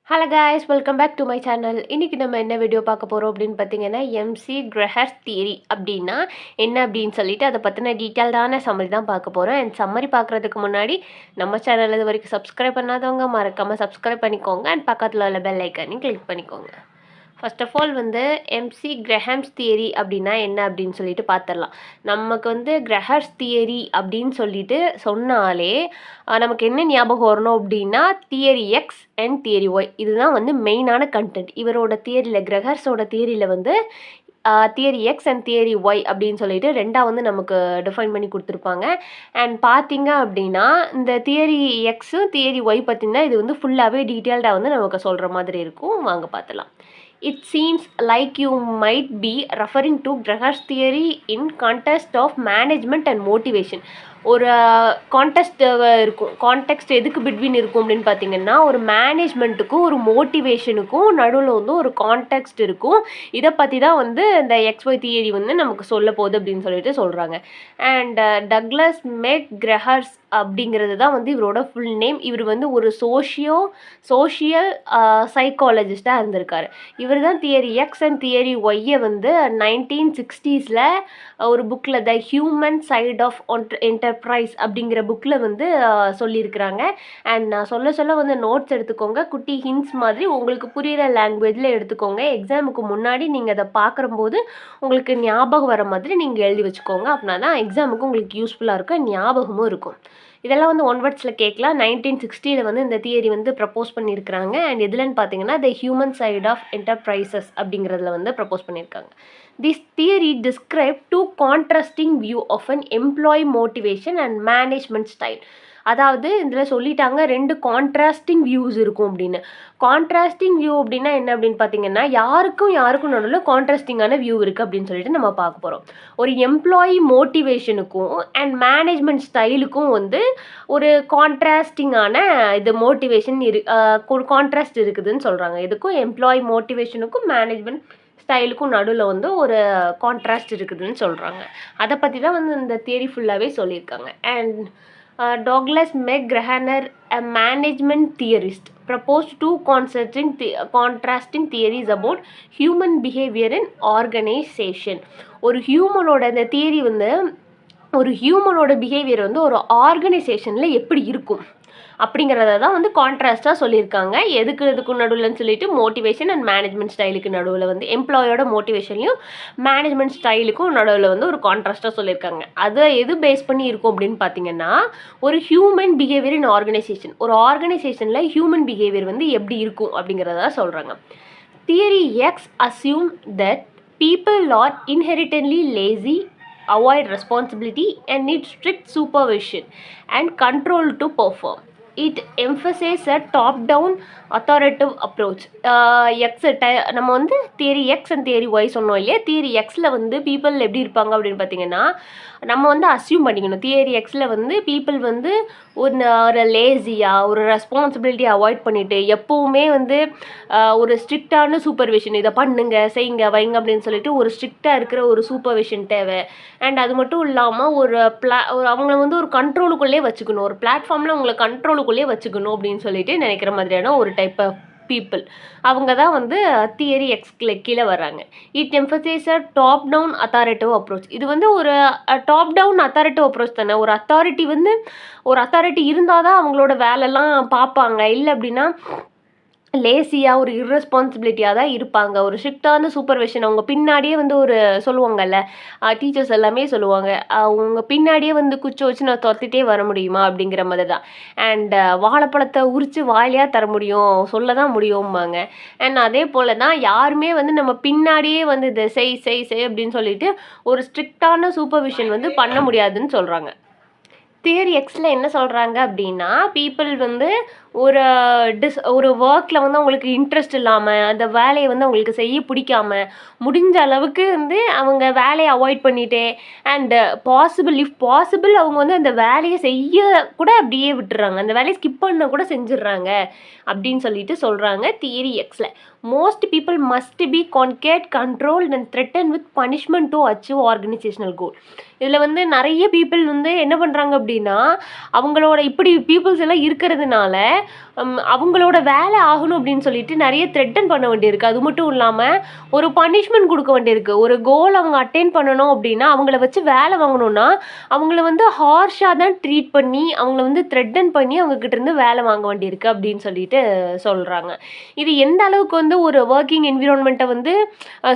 Hello guys, welcome back to my channel. இன்றைக்கி நம்ம என்ன வீடியோ பார்க்க போகிறோம் அப்படின்னு பார்த்தீங்கன்னா, எம்சி கிரஹர் தியரி அப்படின்னா என்ன அப்படின்னு சொல்லிட்டு அதை பற்றின டீட்டெயில்டான சம்மரி தான் பார்க்க போகிறோம். அண்ட் சம்மரி பார்க்குறதுக்கு முன்னாடி நம்ம சேனல் இது வரைக்கும் சப்ஸ்கிரைப் பண்ணாதவங்க மறக்காமல் சப்ஸ்கிரைப் பண்ணிக்கோங்க. அண்ட் பக்கத்தில் உள்ள பெல் ஐக்கானையும் கிளிக் பண்ணிக்கோங்க. First of all McGregor's theory அப்படின்னா என்ன அப்படின்னு சொல்லிட்டு பார்த்துடலாம். நமக்கு கிரஹர்ஸ் தியரி அப்படின்னு சொல்லிட்டு சொன்னாலே நமக்கு என்ன ஞாபகம் வரணும் அப்படின்னா theory X and theory y. இதுதான் மெயினான கண்டென்ட் இவரோட தியரியில். கிரஹர்ஸோட தியரியில் theory X and theory y அப்படின்னு சொல்லிட்டு ரெண்டாக நமக்கு டிஃபைன் பண்ணி கொடுத்துருப்பாங்க. அண்ட் பார்த்தீங்க அப்படின்னா இந்த தியரி எக்ஸும் தியரி ஒய் பார்த்திங்கன்னா இது ஃபுல்லாகவே டீட்டெயில்டாக நமக்கு சொல்கிற மாதிரி இருக்கும். வாங்க பார்த்துலாம். It seems like you might be referring to Graham's theory in context of management and motivation. ஒரு கான்டெக்ஸ்ட் இருக்கும். கான்டெக்ஸ்ட் எதுக்கு பிட்வீன் இருக்கும் அப்படின்னு பார்த்தீங்கன்னா, ஒரு மேனேஜ்மெண்ட்டுக்கும் ஒரு மோட்டிவேஷனுக்கும் நடுவில் ஒரு கான்டெக்ஸ்ட் இருக்கும். இதை பற்றி தான் இந்த எக்ஸ்ஒய் தியரி நமக்கு சொல்ல போகுது அப்படின்னு சொல்லிட்டு சொல்கிறாங்க. அண்ட் டக்ளஸ் மெக் கிரஹர்ஸ் அப்படிங்கிறது தான் இவரோட ஃபுல் நேம். இவர் ஒரு சோஷியல் சைக்காலஜிஸ்டாக இருந்திருக்காரு. இவர் தான் தியரி எக்ஸ் அண்ட் தியரி ஒய்யை 1960s ஒரு புக்கில் the human side of enterprise அப்படிங்கிற புக்கில் சொல்லியிருக்கிறாங்க. அண்ட் நான் சொல்ல நோட்ஸ் எடுத்துக்கோங்க. குட்டி ஹிண்ட்ஸ் மாதிரி உங்களுக்கு புரிகிற லாங்குவேஜில் எடுத்துக்கோங்க. எக்ஸாமுக்கு முன்னாடி நீங்கள் அதை பார்க்கும்போது உங்களுக்கு ஞாபகம் வர மாதிரி நீங்கள் எழுதி வச்சுக்கோங்க. அப்படின்னா தான் எக்ஸாமுக்கு உங்களுக்கு யூஸ்ஃபுல்லாக இருக்கும், ஞாபகமும் இருக்கும். இதெல்லாம் ஒன் வேர்ட்ஸில் கேட்கலாம். 1960 இந்த தியரி ப்ரப்போஸ் பண்ணியிருக்கிறாங்க. அண்ட் எதுலன்னு பார்த்தீங்கன்னா the human side of enterprises அப்படிங்கிறதுல ப்ரப்போஸ் பண்ணியிருக்காங்க. This theory describes two contrasting view of an employee motivation and management style. அதாவது இதில் சொல்லிட்டாங்க 2 கான்ட்ராஸ்டிங் வியூஸ் இருக்கும் அப்படின்னு. கான்ட்ராஸ்டிங் வியூ அப்படின்னா என்ன அப்படின்னு பார்த்தீங்கன்னா, யாருக்கும் நடுவில் கான்ட்ராஸ்டிங்கான வியூ இருக்குது அப்படின்னு சொல்லிட்டு நம்ம பார்க்க போகிறோம். ஒரு எம்ப்ளாயி மோட்டிவேஷனுக்கும் அண்ட் மேனேஜ்மெண்ட் ஸ்டைலுக்கும் ஒரு கான்ட்ராஸ்டிங்கான இது மோட்டிவேஷன் ஒரு கான்ட்ராஸ்ட் இருக்குதுன்னு சொல்கிறாங்க. இதுக்கும் எம்ப்ளாயி மோட்டிவேஷனுக்கும் மேனேஜ்மெண்ட் ஸ்டைலுக்கும் நடுவில் ஒரு கான்ட்ராஸ்ட் இருக்குதுன்னு சொல்கிறாங்க. அதை பற்றி தான் இந்த தியரி ஃபுல்லாகவே சொல்லியிருக்காங்க. And Douglas McGraner, a management theorist, proposed two contrasting theories about human behavior in organization. ஒரு ஹியூமனோட இந்த தியரி ஒரு ஹியூமனோட பிஹேவியர் ஒரு ஆர்கனைசேஷனில் எப்படி இருக்கும் அப்படிங்கிறத தான் கான்ட்ராஸ்டாக சொல்லியிருக்காங்க. எதுக்கும் நடுவில்னு சொல்லிட்டு மோட்டிவேஷன் அண்ட் மேனேஜ்மெண்ட் ஸ்டைலுக்கு நடுவில் எம்ப்ளாயோட மோட்டிவேஷன்லையும் மேனேஜ்மெண்ட் ஸ்டைலுக்கும் நடுவில் ஒரு கான்ட்ராஸ்டாக சொல்லியிருக்காங்க. அதை எது பேஸ் பண்ணி இருக்கும் அப்படின்னு பார்த்தீங்கன்னா, ஒரு ஹியூமன் பிஹேவியர் இன் ஆர்கனைசேஷன். ஒரு ஆர்கனைசேஷனில் ஹியூமன் பிஹேவியர் எப்படி இருக்கும் அப்படிங்கிறத சொல்கிறாங்க. Theory x assume that people are inherently lazy, avoid responsibility and need strict supervision and control to perform. It emphasizes a top-down authoritative approach. நம்ம theory X and theory Y சொன்னோம் இல்லையா. Theory எக்ஸில் people எப்படி இருப்பாங்க அப்படின்னு பார்த்தீங்கன்னா, நம்ம assume பண்ணிக்கணும். தியரி எக்ஸில் பீப்புள் ஒரு லேசியாக, ஒரு ரெஸ்பான்சிபிலிட்டி அவாய்ட் பண்ணிவிட்டு எப்போவுமே ஒரு ஸ்ட்ரிக்டான சூப்பர்விஷன், இதை பண்ணுங்க செய்யுங்க வைங்க அப்படின்னு சொல்லிட்டு ஒரு ஸ்ட்ரிக்டாக இருக்கிற ஒரு சூப்பர்விஷன் தேவை. அண்ட் அது மட்டும் இல்லாமல் ஒரு அவங்கள ஒரு கண்ட்ரோலுக்குள்ளே வச்சுக்கணும். ஒரு பிளாட்ஃபார்மில் அவங்கள கண்ட்ரோலுக்குள்ளே வச்சுக்கணும் அப்படின்னு சொல்லிட்டு நினைக்கிற மாதிரியான ஒரு டைப் ஆஃப் பீப்புள். அவங்க தான் தியரி எக்ஸ்ல கீழே வர்றாங்க. It emphasize a top down authoritative approach. இது ஒரு டாப் டவுன் அத்தாரிட்டிவ் அப்ரோச் தானே. ஒரு அத்தாரிட்டி இருந்தால் தான் அவங்களோட வேலைலாம் பார்ப்பாங்க. இல்லை அப்படின்னா லேசியாக ஒரு இர்ரெஸ்பான்சிபிலிட்டியாக தான் இருப்பாங்க. ஒரு ஸ்ட்ரிக்டான சூப்பர்விஷன் அவங்க பின்னாடியே ஒரு சொல்லுவாங்கல்ல, டீச்சர்ஸ் எல்லாமே சொல்லுவாங்க, அவங்க பின்னாடியே குச்சி வச்சு நான் துரத்திட்டே வர முடியுமா அப்படிங்கிற மாதிரி தான். அண்ட் வாழைப்பழத்தை உரித்து வாயிலையாக தர முடியும், சொல்ல தான் முடியும்பாங்க. அண்ட் அதே போல் தான் யாருமே நம்ம பின்னாடியே இதை செய் அப்படின்னு சொல்லிட்டு ஒரு ஸ்ட்ரிக்டான சூப்பர்விஷன் பண்ண முடியாதுன்னு சொல்கிறாங்க. தியரி எக்ஸில் என்ன சொல்கிறாங்க அப்படின்னா, பீப்புள் ஒரு ஒர்க்கில் அவங்களுக்கு இன்ட்ரெஸ்ட் இல்லாமல், அந்த வேலையை அவங்களுக்கு செய்ய பிடிக்காம, முடிஞ்ச அளவுக்கு அவங்க வேலையை அவாய்ட் பண்ணிகிட்டே அண்டு இஃப் பாசிபிள் அவங்க அந்த வேலையை செய்ய கூட அப்படியே விட்டுறாங்க, அந்த வேலையை ஸ்கிப் பண்ண கூட செஞ்சிடுறாங்க அப்படின்னு சொல்லிட்டு சொல்கிறாங்க தியரி எக்ஸில். Most people must be coerced, control and threaten with punishment to achieve organisational goal. இதில் வந்து நிறைய பீப்புள் வந்து என்ன பண்ணுறாங்க அப்படின்னா, அவங்களோட இப்படி பீப்புள்ஸ் எல்லாம் இருக்கிறதுனால அவங்களோட வேலை ஆகணும் அப்படின்னு சொல்லிட்டு நிறைய த்ரெட்டன் பண்ண வேண்டியிருக்கு. அது மட்டும் இல்லாமல் ஒரு பனிஷ்மெண்ட் கொடுக்க வேண்டியிருக்கு. ஒரு கோல் அவங்க அட்டைன் பண்ணணும் அப்படின்னா, அவங்கள வச்சு வேலை வாங்கணும்னா, அவங்கள வந்து ஹார்ஷாக தான் ட்ரீட் பண்ணி, அவங்கள வந்து த்ரெட்டன் பண்ணி அவங்ககிட்ட இருந்து வேலை வாங்க வேண்டியிருக்கு அப்படின்னு சொல்லிட்டு சொல்கிறாங்க. இது எந்த அளவுக்கு வந்து ஒரு ஒர்க்கிங் என்விரான்மெண்ட்டை வந்து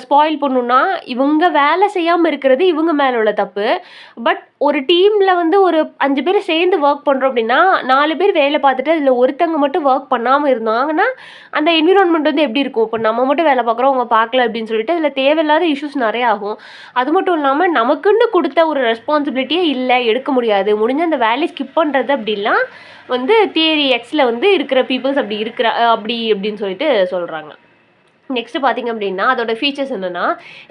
ஸ்பாயில் பண்ணுன்னா, இவங்க வேலை செய்யாமல் இருக்கிறது இவங்க மேலே உள்ள தப்பு. பட் ஒரு டீமில் வந்து ஒரு 5 பேர் சேர்ந்து ஒர்க் பண்ணுறோம் அப்படின்னா, 4 பேர் வேலை பார்த்துட்டு அதில் ஒருத்தங்க மட்டும் ஒர்க் பண்ணாமல் இருந்தாங்கன்னா, அந்த என்விரான்மெண்ட் வந்து எப்படி இருக்கும்? இப்போ நம்ம மட்டும் வேலை பார்க்குறோம், அவங்க பார்க்கல அப்படின்னு சொல்லிட்டு அதில் தேவையில்லாத இஷ்யூஸ் நிறைய ஆகும். அது மட்டும் இல்லாமல் நமக்குன்னு கொடுத்த ஒரு ரெஸ்பான்சிபிலிட்டியே இல்லை, எடுக்க முடியாது, முடிஞ்ச அந்த வேலையை ஸ்கிப் பண்ணுறது அப்படிலாம் வந்து தியரி எக்ஸில் வந்து இருக்கிற பீப்புள்ஸ் அப்படி அப்படின்னு சொல்லிட்டு சொல்கிறாங்க. நெக்ஸ்ட் பார்த்தீங்க அப்படின்னா அதோட ஃபீச்சர்ஸ் என்னென்னா,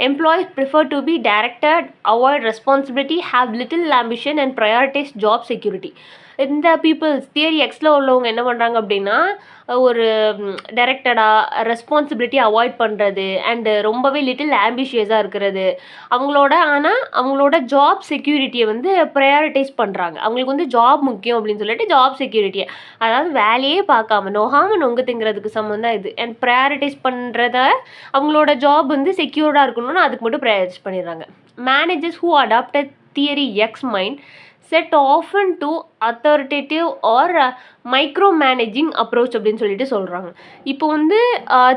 employees prefer to be directed, avoid responsibility, have little ambition and prioritise job security. இந்த பீப்புள்ஸ் தியரி எக்ஸில் உள்ளவங்க என்ன பண்ணுறாங்க அப்படின்னா, ஒரு டைரக்டடாக ரெஸ்பான்சிபிலிட்டி அவாய்ட் பண்ணுறது அண்டு ரொம்பவே லிட்டில் ஆம்பிஷியஸாக இருக்கிறது. அவங்களோட ஜாப் செக்யூரிட்டியை வந்து ப்ரையாரிட்டைஸ் பண்ணுறாங்க. அவங்களுக்கு வந்து ஜாப் முக்கியம் அப்படின்னு சொல்லிட்டு ஜாப் செக்யூரிட்டியை, அதாவது வேலையே பார்க்காம நோகாமல் நொங்கு திங்கிறதுக்கு சம்மந்தம் இது. அண்ட் ப்ரையாரிட்டைஸ் பண்ணுறத அவங்களோட ஜாப் வந்து செக்யூர்டாக இருக்கணும்னு அதுக்கு மட்டும் ப்ரையாரிட்டைஸ் பண்ணிடுறாங்க. Managers who adopted theory X mind set often to authoritative or micro managing approach அப்படின்னு சொல்லிட்டு சொல்கிறாங்க. இப்போ வந்து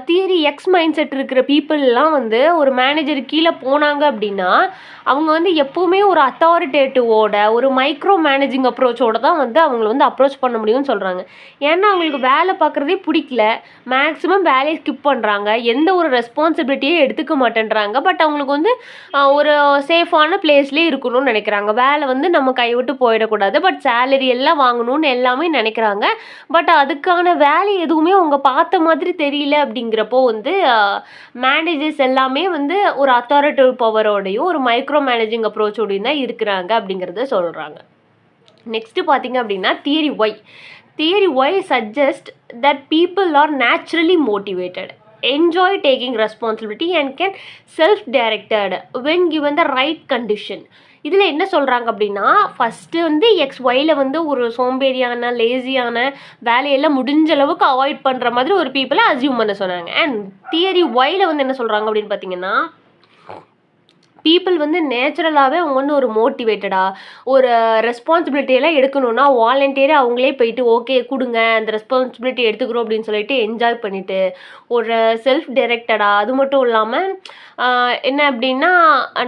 தியரி எக்ஸ் மைண்ட் செட் இருக்கிற பீப்புளெலாம் வந்து ஒரு மேனேஜர் கீழே போனாங்க அப்படின்னா, அவங்க வந்து எப்போவுமே ஒரு அத்தாரிட்டேட்டிவோட ஒரு மைக்ரோ மேனேஜிங் அப்ரோச்சோட தான் வந்து அவங்கள வந்து அப்ரோச் பண்ண முடியும்னு சொல்கிறாங்க. ஏன்னா அவங்களுக்கு வேலை பார்க்குறதே பிடிக்கல, மேக்ஸிமம் வேலையை ஸ்கிப் பண்ணுறாங்க, எந்த ஒரு ரெஸ்பான்சிபிலிட்டியே எடுத்துக்க மாட்டேன்றாங்க. பட் அவங்களுக்கு வந்து ஒரு சேஃபான பிளேஸ்லேயே இருக்கணும்னு நினைக்கிறாங்க. வேலை வந்து நம்ம கைவிட்டு போயிடக்கூடாது, பட் சேலரி எல்லாம் வாங்கணும்னு எல்லாமே நினைக்கிறாங்க. பட் அதுக்கான வேலை எதுவுமே அவங்க பார்த்த மாதிரி தெரியல. அப்படிங்கிறப்போ வந்து மேனேஜர்ஸ் எல்லாமே வந்து ஒரு அத்தாரிட்டிவ் பவரோடையும் ஒரு மைக்ரோ மேனேஜிங் அப்ரோச்சோடையும் தான் இருக்கிறாங்க அப்படிங்கிறத சொல்கிறாங்க. நெக்ஸ்ட்டு பார்த்தீங்க அப்படின்னா theory Y suggest that people are naturally motivated, enjoy taking responsibility and can self-directed when given the right condition. இதில் என்ன சொல்கிறாங்க அப்படின்னா, ஃபஸ்ட்டு வந்து XYயில் வந்து ஒரு சோம்பேறியான லேசியான வேலையெல்லாம் முடிஞ்ச அளவுக்கு அவாய்ட் பண்ணுற மாதிரி ஒரு பீப்புளை அசியூம் பண்ண சொன்னாங்க. அண்ட் தியரி ஒயில் வந்து என்ன சொல்கிறாங்க அப்படின்னு பார்த்தீங்கன்னா, பீப்புள் வந்து நேச்சுரலாகவே அவங்க வந்து ஒரு மோட்டிவேட்டடாக ஒரு ரெஸ்பான்சிபிலிட்டியெல்லாம் எடுக்கணும்னா வாலண்டியராக அவங்களே போயிட்டு ஓகே கொடுங்க அந்த ரெஸ்பான்சிபிலிட்டி எடுத்துக்கிறோம் அப்படின்னு சொல்லிட்டு என்ஜாய் பண்ணிவிட்டு ஒரு செல்ஃப் டைரக்டடாக, அது மட்டும் இல்லாமல் என்ன அப்படின்னா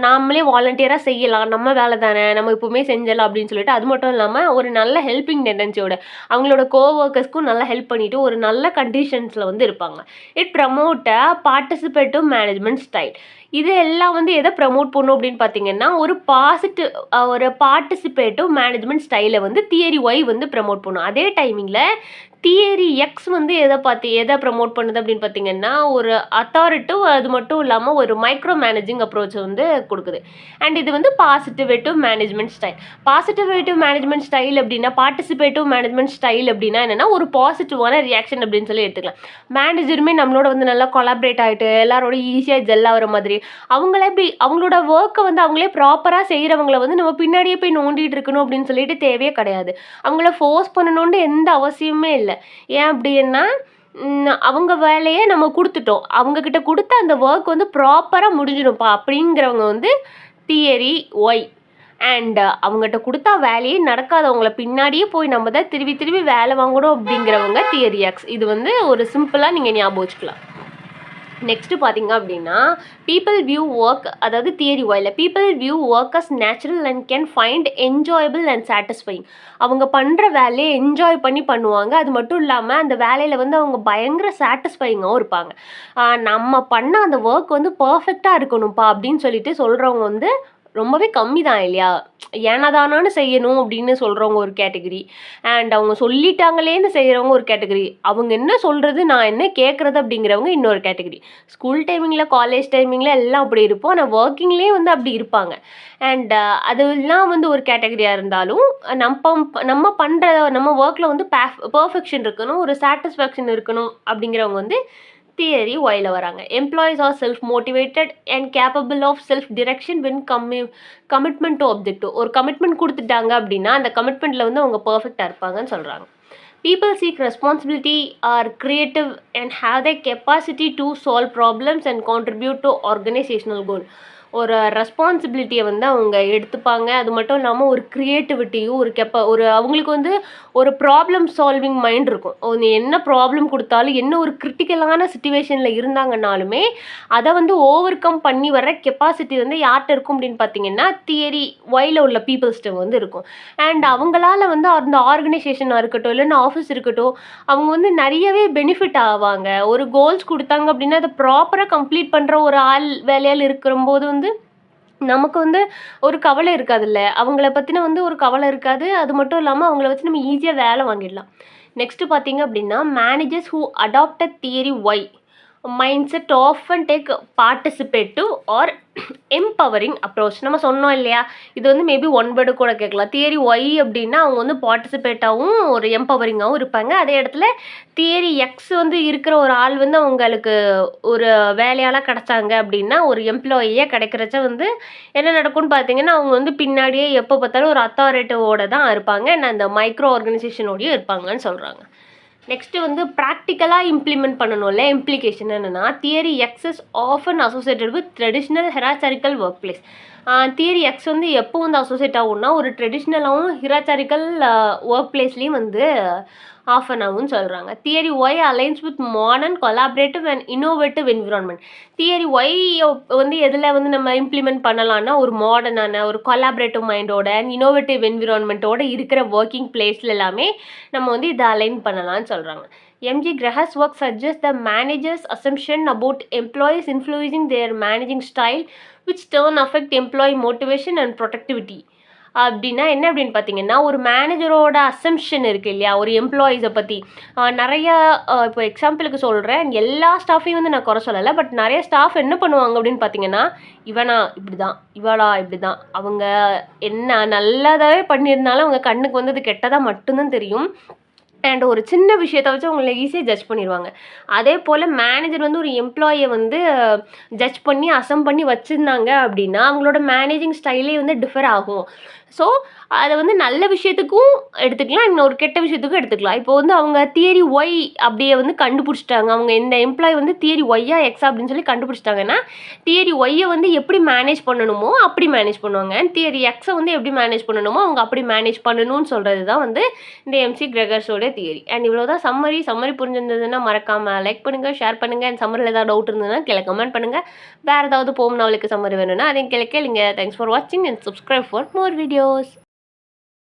நாமளே வாலண்டியராக செய்யலாம், நம்ம வேலை தானே நம்ம எப்போவுமே செஞ்சிடலாம் அப்படின்னு சொல்லிட்டு, அது மட்டும் இல்லாமல் ஒரு நல்ல ஹெல்பிங் டெண்டன்சியோட அவங்களோட கோவொர்க்கர்ஸ்க்கும் நல்லா ஹெல்ப் பண்ணிவிட்டு ஒரு நல்ல கண்டிஷன்ஸில் வந்து இருப்பாங்க. It promote a participative management style. இது எல்லாம் வந்து எதை ப்ரமோட் பண்ணும் அப்படின்னு பார்த்தீங்கன்னா, ஒரு பார்ட்டிசிபேட்டிவ் மேனேஜ்மெண்ட் ஸ்டைலை வந்து தியரி ஒய் வந்து ப்ரமோட் பண்ணும். அதே டைமிங்கில் தியரி எக்ஸ் வந்து எதை ப்ரமோட் பண்ணுது அப்படின்னு பார்த்தீங்கன்னா, ஒரு அத்தாரிட்டிவ், அது மட்டும் இல்லாமல் ஒரு மைக்ரோ மேனேஜிங் அப்ரோச் வந்து கொடுக்குது. அண்ட் இது வந்து பாசிட்டிவேட்டிவ் மேனேஜ்மெண்ட் ஸ்டைல் அப்படின்னா, பார்ட்டிசிபேட்டிவ் மேனேஜ்மெண்ட் ஸ்டைல் அப்படின்னா என்னென்னா ஒரு பாசிட்டிவான ரியாக்ஷன் அப்படின்னு சொல்லி எடுத்துக்கலாம். மேனேஜருமே நம்மளோட வந்து நல்லா கொலாபரேட் ஆகிட்டு எல்லாரோட ஈஸியாக ஜெல் ஆகிற மாதிரி அவங்களோட ஒர்க்கை வந்து அவங்களே ப்ராப்பராக செய்கிறவங்கள வந்து நம்ம பின்னாடியே போய் நோண்டிகிட்டு இருக்கணும் அப்படின்னு சொல்லிட்டு தேவையே கிடையாது. அவங்கள ஃபோர்ஸ் பண்ணணும்னு எந்த அவசியமே இல்லை. ஏன் அப்படின்னா அவங்க வேலையை நம்ம கொடுத்துட்டோம், அவங்கக்கிட்ட கொடுத்த அந்த ஒர்க் வந்து ப்ராப்பராக முடிஞ்சிடும்ப்பா அப்படிங்கிறவங்க வந்து தியரி ஒய். அண்ட் அவங்ககிட்ட கொடுத்தா வேலையே நடக்காதவங்கள பின்னாடியே போய் நம்ம தான் திருப்பி வேலை வாங்கணும் அப்படிங்கிறவங்க தியரி எக்ஸ். இது வந்து ஒரு சிம்பிளாக நீங்கள் ஞாபகம் வச்சுக்கலாம். நெக்ஸ்ட்டு பார்த்தீங்க அப்படின்னா, பீப்புள் வியூ ஒர்க், அதாவது தியரி ஒயில் people view work as natural and can find enjoyable and satisfying. அவங்க பண்ணுற வேலையை என்ஜாய் பண்ணி பண்ணுவாங்க. அது மட்டும் இல்லாமல் அந்த வேலையில் வந்து அவங்க பயங்கர சாட்டிஸ்ஃபைங்காகவும் இருப்பாங்க. நம்ம பண்ண அந்த ஒர்க் வந்து பர்ஃபெக்டாக இருக்கணும்ப்பா அப்படின்னு சொல்லிட்டு சொல்கிறவங்க வந்து ரொம்பவே கம்மி தான் இல்லையா? ஏனதானான்னு செய்யணும் அப்படின்னு சொல்கிறவங்க ஒரு கேட்டகரி, அண்ட் அவங்க சொல்லிட்டாங்களேன்னு செய்கிறவங்க ஒரு கேட்டகரி, அவங்க என்ன சொல்கிறது நான் என்ன கேட்குறது அப்படிங்கிறவங்க இன்னொரு கேட்டகரி. ஸ்கூல் டைமிங்கில் காலேஜ் டைமிங்கில் எல்லாம் அப்படி இருப்போம், ஆனால் ஒர்க்கிங்லேயே வந்து அப்படி இருப்பாங்க. அண்ட் அதெல்லாம் வந்து ஒரு கேட்டகரியாக இருந்தாலும் நம்ம பண்ணுற நம்ம ஒர்க்கில் வந்து பர்ஃபெக்ஷன் இருக்கணும், ஒரு சாட்டிஸ்ஃபேக்ஷன் இருக்கணும் அப்படிங்கிறவங்க வந்து தியரி ஒய்ல வராங்க. Employees are self motivated and capable of self direction when commitment to objective. ஒரு கமிட்மெண்ட் கொடுத்துட்டாங்க அப்படின்னா அந்த கமிட்மெண்ட்டில் வந்து அவங்க பர்ஃபெக்டாக இருப்பாங்கன்னு சொல்கிறாங்க. People seek responsibility, are creative and have the capacity to solve problems and contribute to organizational goal. ஒரு ரெஸ்பான்சிபிலிட்டியை வந்து அவங்க எடுத்துப்பாங்க. அது மட்டும் இல்லாமல் ஒரு க்ரியேட்டிவிட்டியும் ஒரு அவங்களுக்கு வந்து ஒரு ப்ராப்ளம் சால்விங் மைண்ட் இருக்கும். அவங்க என்ன ப்ராப்ளம் கொடுத்தாலும் என்ன ஒரு கிரிட்டிக்கலான சுச்சுவேஷனில் இருந்தாங்கன்னாலுமே அதை வந்து ஓவர் கம் பண்ணி வர கெப்பாசிட்டி வந்து யார்கிட்ட இருக்கும் அப்படின்னு பார்த்தீங்கன்னா தியரி ஒய்ல உள்ள பீப்புள்ஸ்கிட்ட வந்து இருக்கும். அண்ட் அவங்களால வந்து அந்த ஆர்கனைசேஷனாக இருக்கட்டும் இல்லைன்னா ஆஃபீஸ் இருக்கட்டும் அவங்க வந்து நிறையவே பெனிஃபிட் ஆவாங்க. ஒரு கோல்ஸ் கொடுத்தாங்க அப்படின்னா அதை ப்ராப்பராக கம்ப்ளீட் பண்ணுற ஒரு ஆள் வேலையால் இருக்கிறம்போது வந்து நமக்கு வந்து ஒரு கவலை இருக்காதுல்ல. அவங்கள பற்றின வந்து ஒரு கவலை இருக்காது. அது மட்டும் இல்லாமல் அவங்கள வச்சு நம்ம ஈஸியாக வேலை வாங்கிடலாம். நெக்ஸ்ட்டு பார்த்தீங்க அப்படின்னா managers who adopted theory Y mind set often take participative or empowering approach. நம்ம சொன்னோம் இல்லையா, இது வந்து மேபி ஒன் வேர்டு கூட கேட்கலாம். தியரி ஒய் அப்படின்னா அவங்க வந்து பார்ட்டிசிபேட்டாகவும் ஒரு எம்பவரிங்காகவும் இருப்பாங்க. அதே இடத்துல தியரி எக்ஸ் வந்து இருக்கிற ஒரு ஆள் வந்து அவங்களுக்கு ஒரு வேலையால் கிடச்சாங்க அப்படின்னா ஒரு எம்ப்ளாயியாக கிடைக்கிறச்ச வந்து என்ன நடக்கும்னு பார்த்தீங்கன்னா அவங்க வந்து பின்னாடியே எப்போ பார்த்தாலும் ஒரு அத்தாரிட்டியோட தான் இருப்பாங்க. அந்த மைக்ரோ ஆர்கனைசேஷனோடையும் இருப்பாங்கன்னு சொல்கிறாங்க. நெக்ஸ்ட்டு வந்து ப்ராக்டிக்கலாக இம்ப்ளிமெண்ட் பண்ணணும்ல. இம்ப்ளிகேஷன் என்னென்னா theory x is often associated with traditional hierarchical workplace. Theory x வந்து எப்போ வந்து அசோசியேட் ஆகும்னா ஒரு ட்ரெடிஷ்னலாகவும் ஹிராச்சரிக்கல் ஒர்க் பிளேஸ்லேயும் வந்து ஆஃபன் ஆகும்னு சொல்கிறாங்க. Theory Y aligns with modern collaborative and innovative environment. Theory Y வந்து எதில் வந்து நம்ம இம்ப்ளிமெண்ட் பண்ணலான்னா ஒரு மாடர்னான ஒரு கொலாபரேட்டிவ் மைண்டோட அண்ட் இன்னோவேட்டிவ் என்விரான்மெண்ட்டோட இருக்கிற ஒர்க்கிங் பிளேஸில் எல்லாமே நம்ம வந்து இதை அலைன் பண்ணலாம்னு சொல்கிறாங்க. MG Grahar's work suggests the manager's assumption about employees influencing their managing style, which turn affect employee motivation and productivity. அப்படின்னா என்ன அப்படின்னு பார்த்தீங்கன்னா ஒரு மேனேஜரோட அசம்ஷன் இருக்குது இல்லையா ஒரு எம்ப்ளாயீஸை பற்றி நிறையா இப்போ எக்ஸாம்பிளுக்கு சொல்கிறேன். எல்லா ஸ்டாஃபையும் வந்து நான் குறை சொல்லலை. பட் நிறைய ஸ்டாஃப் என்ன பண்ணுவாங்க அப்படின்னு பார்த்தீங்கன்னா இவனா இப்படி தான் இவளா இப்படி தான் அவங்க என்ன நல்லதாகவே பண்ணியிருந்தாலும் அவங்க கண்ணுக்கு வந்து அது கெட்டதாக மட்டும்தான் தெரியும். அண்ட் ஒரு சின்ன விஷயத்தை வச்சு அவங்கள ஈஸியாக ஜட்ஜ் பண்ணிடுவாங்க. அதே போல் மேனேஜர் வந்து ஒரு எம்ப்ளாயை வந்து ஜட்ஜ் பண்ணி பண்ணி வச்சுருந்தாங்க அப்படின்னா அவங்களோட மேனேஜிங் ஸ்டைலே வந்து டிஃபர் ஆகும். ஸோ அதை வந்து நல்ல விஷயத்துக்கும் எடுத்துக்கலாம், இன்னொரு கெட்ட விஷயத்துக்கும் எடுத்துக்கலாம். இப்போ வந்து அவங்க தியரி ஒய் அப்படியே வந்து கண்டுபிடிச்சிட்டாங்க. அவங்க இந்த எம்ப்ளாயி வந்து தியரி ஒய்யா எக்ஸா அப்படின்னு சொல்லி கண்டுபிடிச்சிட்டாங்கன்னா தியரி ஒய்யை வந்து எப்படி மேனேஜ் பண்ணணுமோ அப்படி மேனேஜ் பண்ணுவாங்க. தியரி எக்ஸை வந்து எப்படி மேனேஜ் பண்ணணுமோ அவங்க அப்படி மேனேஜ் பண்ணணும்னு சொல்கிறது தான் வந்து இந்த எம்சி கிரெகர்ஸோட தியரி. அண்ட் இவ்வளோ தான் சம்மரி புரிஞ்சிருந்ததுன்னா மறக்காமல் லைக் பண்ணுங்கள், ஷேர் பண்ணுங்கள். அண்ட் சம்மரில் ஏதாவது டவுட் இருந்ததுன்னா கீழே கமெண்ட் பண்ணுங்கள். வேறு ஏதாவது போகும் நாவலுக்கு சம்மரி வேணும்னா அதையும் கீழே கேளுங்க. தேங்க்ஸ் ஃபார் வாட்சிங் and subscribe for more videos.